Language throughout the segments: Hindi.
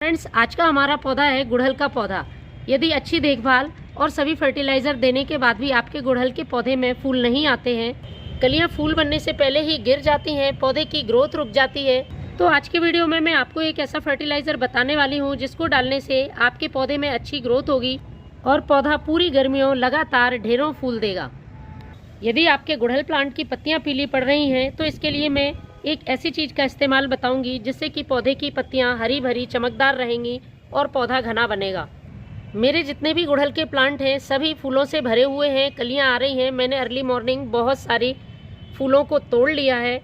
फ्रेंड्स, आज का हमारा पौधा है गुड़हल का पौधा। यदि अच्छी देखभाल और सभी फर्टिलाइज़र देने के बाद भी आपके गुड़हल के पौधे में फूल नहीं आते हैं, कलियां फूल बनने से पहले ही गिर जाती हैं, पौधे की ग्रोथ रुक जाती है, तो आज के वीडियो में मैं आपको एक ऐसा फर्टिलाइज़र बताने वाली हूं जिसको डालने से आपके पौधे में अच्छी ग्रोथ होगी और पौधा पूरी गर्मियों लगातार ढेरों फूल देगा। यदि आपके गुड़हल प्लांट की पत्तियाँ पीली पड़ रही हैं तो इसके लिए मैं एक ऐसी चीज़ का इस्तेमाल बताऊंगी जिससे कि पौधे की पत्तियां हरी भरी चमकदार रहेंगी और पौधा घना बनेगा। मेरे जितने भी गुड़हल के प्लांट हैं सभी फूलों से भरे हुए हैं, कलियां आ रही हैं। मैंने अर्ली मॉर्निंग बहुत सारी फूलों को तोड़ लिया है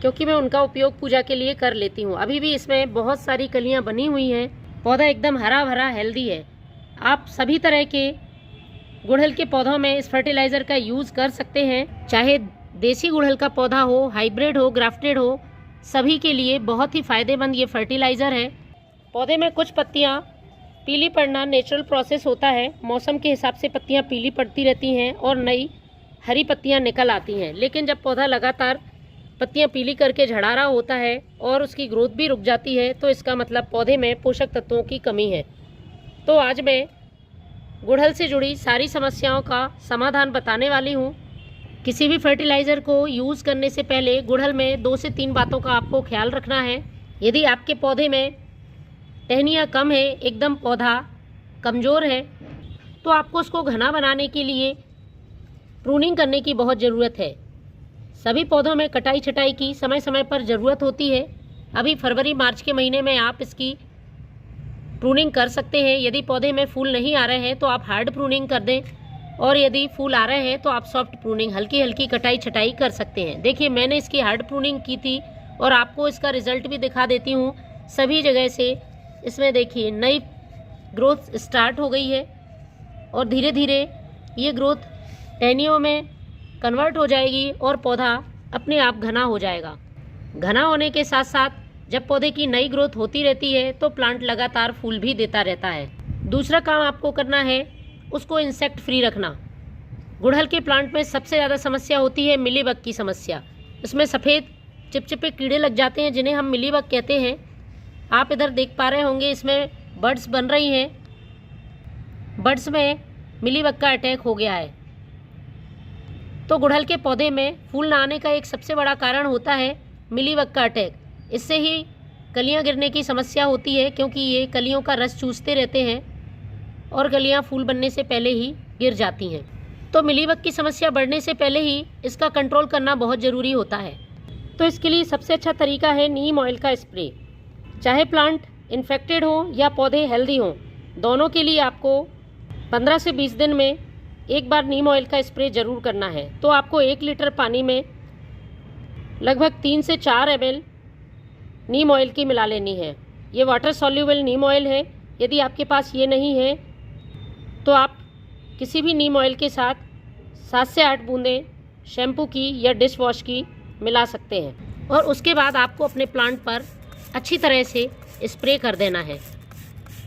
क्योंकि मैं उनका उपयोग पूजा के लिए कर लेती हूँ। अभी भी इसमें बहुत सारी कलियाँ बनी हुई हैं, पौधा एकदम हरा भरा हेल्दी है। आप सभी तरह के गुड़हल के पौधों में इस फर्टिलाइज़र का यूज़ कर सकते हैं, चाहे देसी गुड़हल का पौधा हो, हाइब्रिड हो, ग्राफ्टेड हो, सभी के लिए बहुत ही फ़ायदेमंद ये फर्टिलाइज़र है। पौधे में कुछ पत्तियाँ पीली पड़ना नेचुरल प्रोसेस होता है, मौसम के हिसाब से पत्तियाँ पीली पड़ती रहती हैं और नई हरी पत्तियाँ निकल आती हैं। लेकिन जब पौधा लगातार पत्तियाँ पीली करके झड़ा रहा होता है और उसकी ग्रोथ भी रुक जाती है तो इसका मतलब पौधे में पोषक तत्वों की कमी है। तो आज मैं गुड़हल से जुड़ी सारी समस्याओं का समाधान बताने वाली हूँ। किसी भी फर्टिलाइज़र को यूज़ करने से पहले गुड़हल में 2 से 3 बातों का आपको ख्याल रखना है। यदि आपके पौधे में टहनियाँ कम है, एकदम पौधा कमज़ोर है, तो आपको उसको घना बनाने के लिए प्रूनिंग करने की बहुत ज़रूरत है। सभी पौधों में कटाई छटाई की समय समय पर ज़रूरत होती है। अभी फरवरी मार्च के महीने में आप इसकी प्रूनिंग कर सकते हैं। यदि पौधे में फूल नहीं आ रहे हैं तो आप हार्ड प्रूनिंग कर दें और यदि फूल आ रहे हैं तो आप सॉफ्ट प्रूनिंग, हल्की हल्की कटाई छटाई कर सकते हैं। देखिए, मैंने इसकी हार्ड प्रूनिंग की थी और आपको इसका रिज़ल्ट भी दिखा देती हूँ। सभी जगह से इसमें देखिए नई ग्रोथ स्टार्ट हो गई है और धीरे धीरे ये ग्रोथ टहनियों में कन्वर्ट हो जाएगी और पौधा अपने आप घना हो जाएगा। घना होने के साथ साथ जब पौधे की नई ग्रोथ होती रहती है तो प्लांट लगातार फूल भी देता रहता है। दूसरा काम आपको करना है उसको इंसेक्ट फ्री रखना। गुड़हल के प्लांट में सबसे ज़्यादा समस्या होती है मिलीबग की समस्या। इसमें सफ़ेद चिपचिपे कीड़े लग जाते हैं जिन्हें हम मिलीबग कहते हैं। आप इधर देख पा रहे होंगे इसमें बर्ड्स बन रही हैं। बर्ड्स में मिलीबग का अटैक हो गया है। तो गुड़हल के पौधे में फूल ना आने का एक सबसे बड़ा कारण होता है मिलीबग का अटैक। इससे ही कलियां गिरने की समस्या होती है क्योंकि ये कलियों का रस चूसते रहते हैं और कलियां फूल बनने से पहले ही गिर जाती हैं। तो मिलीबग की समस्या बढ़ने से पहले ही इसका कंट्रोल करना बहुत ज़रूरी होता है। तो इसके लिए सबसे अच्छा तरीका है नीम ऑयल का स्प्रे। चाहे प्लांट इन्फेक्टेड हो या पौधे हेल्दी हों, दोनों के लिए आपको 15 से 20 दिन में एक बार नीम ऑयल का स्प्रे ज़रूर करना है। तो आपको 1 लीटर पानी में लगभग 3 से 4 ml नीम ऑयल की मिला लेनी है। ये वाटर सॉल्यूबल नीम ऑयल है। यदि आपके पास ये नहीं है तो आप किसी भी नीम ऑयल के साथ 7 से 8 बूंदें शैम्पू की या डिश वॉश की मिला सकते हैं और उसके बाद आपको अपने प्लांट पर अच्छी तरह से स्प्रे कर देना है।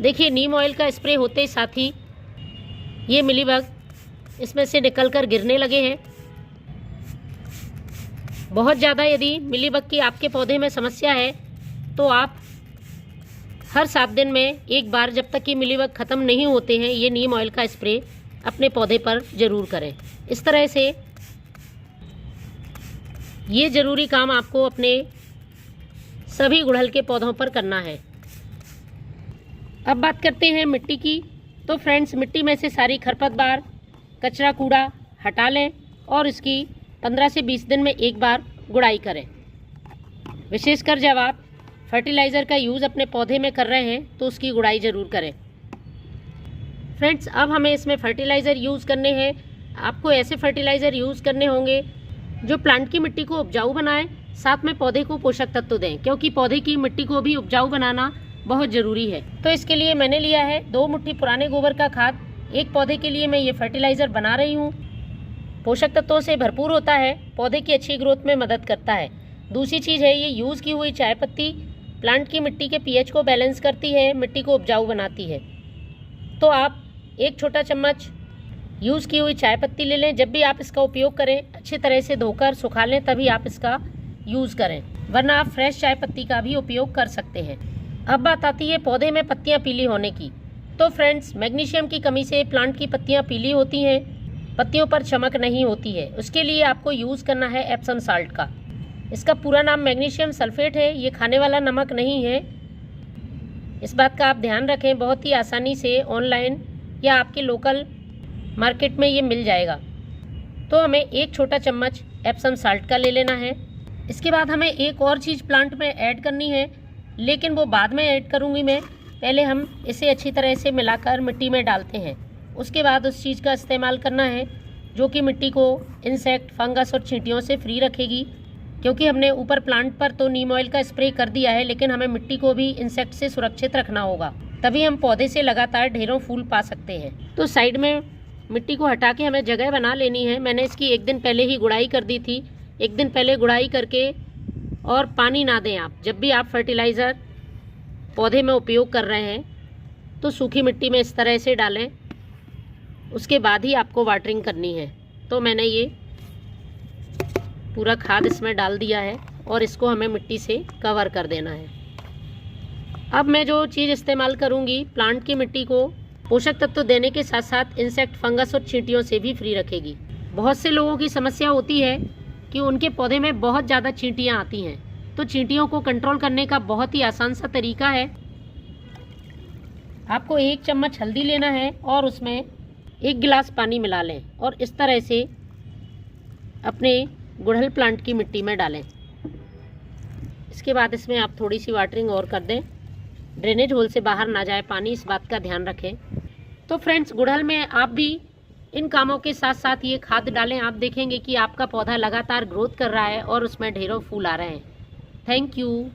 देखिए, नीम ऑयल का स्प्रे होते ही साथ ही ये मिलीबग इसमें से निकलकर गिरने लगे हैं। बहुत ज़्यादा यदि मिलीबग की आपके पौधे में समस्या है तो आप हर 7 दिन में एक बार, जब तक कि मिलीबग ख़त्म नहीं होते हैं, ये नीम ऑयल का स्प्रे अपने पौधे पर ज़रूर करें। इस तरह से ये ज़रूरी काम आपको अपने सभी गुड़हल के पौधों पर करना है। अब बात करते हैं मिट्टी की। तो फ्रेंड्स, मिट्टी में से सारी खरपतवार, कचरा, कूड़ा हटा लें और इसकी 15 से 20 दिन में एक बार गुड़ाई करें। विशेषकर जब आप फर्टिलाइज़र का यूज़ अपने पौधे में कर रहे हैं तो उसकी गुड़ाई ज़रूर करें। फ्रेंड्स, अब हमें इसमें फर्टिलाइज़र यूज़ करने हैं। आपको ऐसे फर्टिलाइज़र यूज़ करने होंगे जो प्लांट की मिट्टी को उपजाऊ बनाएं, साथ में पौधे को पोषक तत्व दें, क्योंकि पौधे की मिट्टी को भी उपजाऊ बनाना बहुत ज़रूरी है। तो इसके लिए मैंने लिया है 2 मुट्ठी पुराने गोबर का खाद। एक पौधे के लिए मैं ये फर्टिलाइज़र बना रही हूँ। पोषक तत्वों से भरपूर होता है, पौधे की अच्छी ग्रोथ में मदद करता है। दूसरी चीज़ है ये यूज़ की हुई चाय पत्ती प्लांट की मिट्टी के पीएच को बैलेंस करती है, मिट्टी को उपजाऊ बनाती है। तो आप 1 छोटा चम्मच यूज़ की हुई चाय पत्ती ले लें। जब भी आप इसका उपयोग करें अच्छी तरह से धोकर सुखा लें, तभी आप इसका यूज़ करें, वरना आप फ्रेश चाय पत्ती का भी उपयोग कर सकते हैं। अब बात आती है पौधे में पत्तियां पीली होने की। तो फ्रेंड्स, मैग्नीशियम की कमी से प्लांट की पत्तियां पीली होती हैं, पत्तियों पर चमक नहीं होती है। उसके लिए आपको यूज़ करना है एप्सम साल्ट का। इसका पूरा नाम मैग्नीशियम सल्फेट है, ये खाने वाला नमक नहीं है। इस बात का आप ध्यान रखें, बहुत ही आसानी से ऑनलाइन या आपके लोकल मार्केट में ये मिल जाएगा। तो हमें 1 छोटा चम्मच एप्सम साल्ट का ले लेना है। इसके बाद हमें एक और चीज़ प्लांट में ऐड करनी है, लेकिन वो बाद में ऐड करूँगी मैं। पहले हम इसे अच्छी तरह से मिलाकर मिट्टी में डालते हैं। उसके बाद उस चीज़ का इस्तेमाल करना है जो कि मिट्टी को इंसेक्ट, फंगस और चींटियों से फ्री रखेगी। क्योंकि हमने ऊपर प्लांट पर तो नीम ऑयल का स्प्रे कर दिया है, लेकिन हमें मिट्टी को भी इंसेक्ट से सुरक्षित रखना होगा, तभी हम पौधे से लगातार ढेरों फूल पा सकते हैं। तो साइड में मिट्टी को हटा के हमें जगह बना लेनी है। मैंने इसकी 1 दिन पहले ही गुड़ाई कर दी थी। 1 दिन पहले गुड़ाई करके, और पानी ना दें आप। जब भी आप फर्टिलाइज़र पौधे में उपयोग कर रहे हैं तो सूखी मिट्टी में इस तरह से डालें, उसके बाद ही आपको वाटरिंग करनी है। तो मैंने ये पूरा खाद इसमें डाल दिया है और इसको हमें मिट्टी से कवर कर देना है। अब मैं जो चीज़ इस्तेमाल करूँगी, प्लांट की मिट्टी को पोषक तत्व देने के साथ साथ इंसेक्ट, फंगस और चींटियों से भी फ्री रखेगी। बहुत से लोगों की समस्या होती है कि उनके पौधे में बहुत ज़्यादा चींटियाँ आती हैं। तो चींटियों को कंट्रोल करने का बहुत ही आसान सा तरीका है। आपको 1 चम्मच हल्दी लेना है और उसमें 1 गिलास पानी मिला लें और इस तरह से अपने गुड़हल प्लांट की मिट्टी में डालें। इसके बाद इसमें आप थोड़ी सी वाटरिंग और कर दें, ड्रेनेज होल से बाहर ना जाए पानी, इस बात का ध्यान रखें। तो फ्रेंड्स, गुड़हल में आप भी इन कामों के साथ साथ ये खाद डालें। आप देखेंगे कि आपका पौधा लगातार ग्रोथ कर रहा है और उसमें ढेरों फूल आ रहे हैं। Thank you.